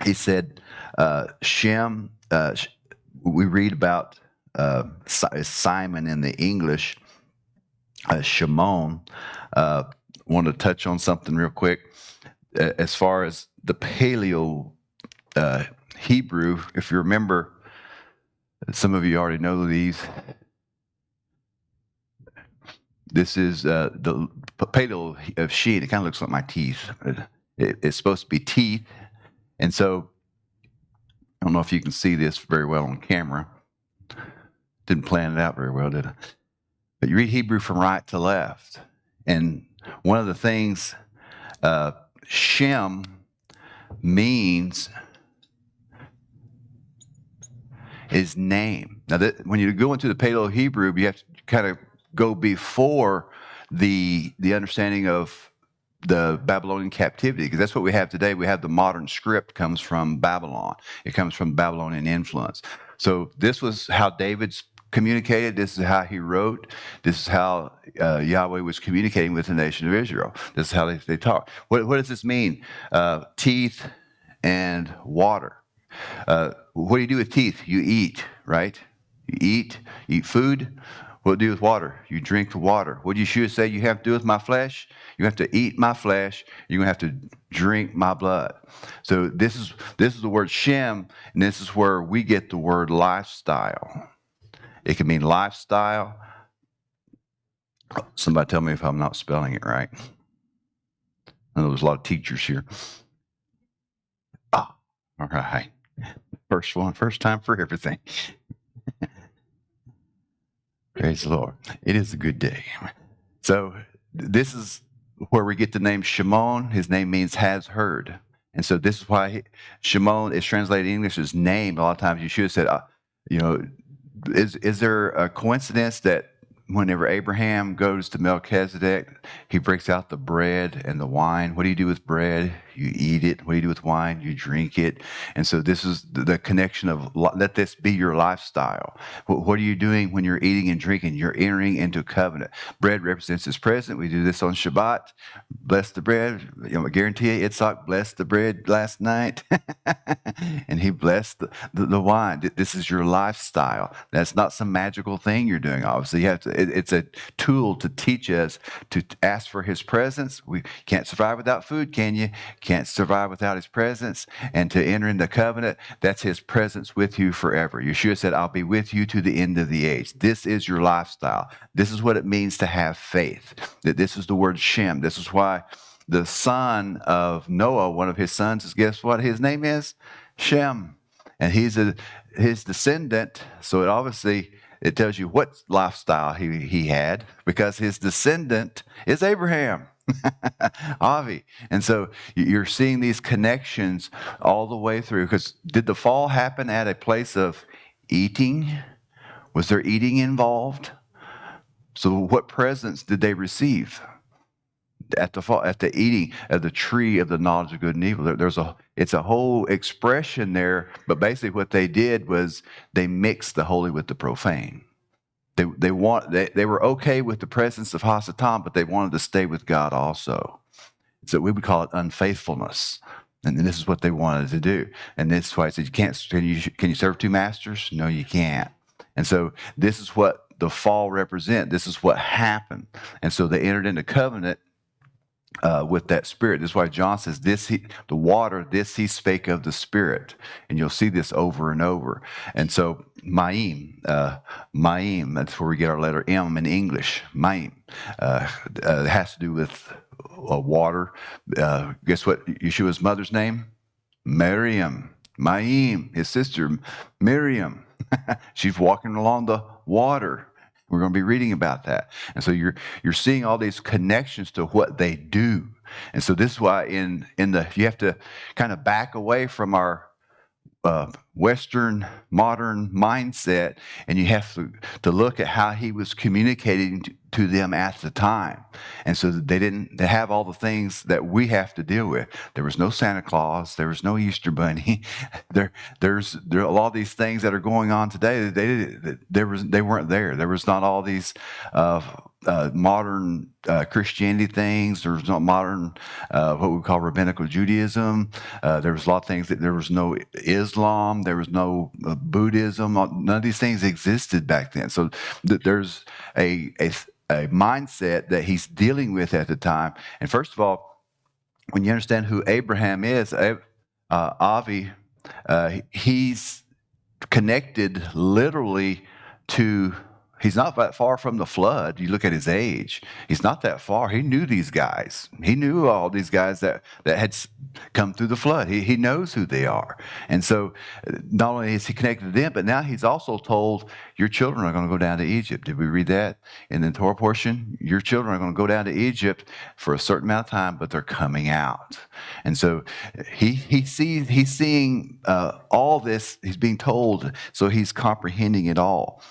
He said, Shem, we read about Simon in the English, Shimon. Uh, Want to touch on something real quick. As far as the Paleo uh, Hebrew, if you remember, some of you already know these. This is the Paleo of Sheen. It kind of looks like my teeth. It's supposed to be teeth. And so, I don't know if you can see this very well on camera. Didn't plan it out very well, did I? But you read Hebrew from right to left. And one of the things Shem means is name. Now, when you go into the Paleo Hebrew, you have to kind of go before the understanding of the Babylonian captivity, because that's what we have today. We have the modern script comes from Babylon. It comes from Babylonian influence. So this was how David's communicated. This is how he wrote. This is how Yahweh was communicating with the nation of Israel. This is how they talk. What does this mean? Teeth and water. What do you do with teeth? You eat, right? You eat food. What do you do with water? You drink the water. What do Yeshua say you have to do with my flesh? You have to eat my flesh. You're going to have to drink my blood. So this is the word Shem, and this is where we get the word lifestyle. It can mean lifestyle. Somebody tell me if I'm not spelling it right. I know there's a lot of teachers here. All right. First time for everything. Praise the Lord. It is a good day. So this is where we get the name Shimon. His name means has heard. And so this is why Shimon is translated in English as name. A lot of times you should have said, is there a coincidence that whenever Abraham goes to Melchizedek, he breaks out the bread and the wine? What do you do with bread? You eat it. What do you do with wine? You drink it. And so this is the connection of let this be your lifestyle. What are you doing when you're eating and drinking? You're entering into covenant. Bread represents his presence. We do this on Shabbat. Bless the bread. I guarantee you, Itzhak blessed the bread last night. And he blessed the wine. This is your lifestyle. That's not some magical thing you're doing. Obviously, you have to. It's a tool to teach us to ask for his presence. We can't survive without food, can you? Can't survive without his presence. And to enter into covenant, that's his presence with you forever. Yeshua said, I'll be with you to the end of the age. This is your lifestyle. This is what it means to have faith. That this is the word Shem. This is why the son of Noah, one of his sons, is, guess what his name is? Shem. And he's his descendant. So it tells you what lifestyle he had, because his descendant is Abraham. Avi. And so you're seeing these connections all the way through. Because did the fall happen at a place of eating? Was there eating involved? So what presents did they receive at the fall, at the eating of the tree of the knowledge of good and evil? It's a whole expression there. But basically what they did was they mixed the holy with the profane. They were okay with the presence of Hasatan, but they wanted to stay with God also. So we would call it unfaithfulness. And this is what they wanted to do. And this is why I said, can you serve two masters? No, you can't. And so this is what the fall represent. This is what happened. And so they entered into covenant with that spirit. This is why John says, the water, this he spake of the spirit. And you'll see this over and over. And so Ma'im, that's where we get our letter M in English. Ma'im has to do with water. Guess what Yeshua's mother's name? Miriam. Ma'im, his sister, Miriam. She's walking along the water. We're going to be reading about that. And so you're seeing all these connections to what they do. And so this is why you have to kind of back away from our Western modern mindset, and you have to look at how he was communicating to them at the time. And so they didn't have all the things that we have to deal with. There was no Santa Claus. There was no Easter Bunny. There's a lot of these things that are going on today. They weren't there. There was not all these modern Christianity things. There was no modern what we call rabbinical Judaism. There was a lot of things that there was no Islam. There was no Buddhism. None of these things existed back then. So there's a mindset that he's dealing with at the time. And first of all, when you understand who Abraham is, Avi, he's connected literally to, he's not that far from the flood. You look at his age, he's not that far. He knew these guys. He knew all these guys that had come through the flood. He knows who they are. And so not only is he connected to them, but now he's also told, your children are going to go down to Egypt. Did we read that in the Torah portion? Your children are going to go down to Egypt for a certain amount of time, but they're coming out. And so he's seeing all this. He's being told, so he's comprehending it all.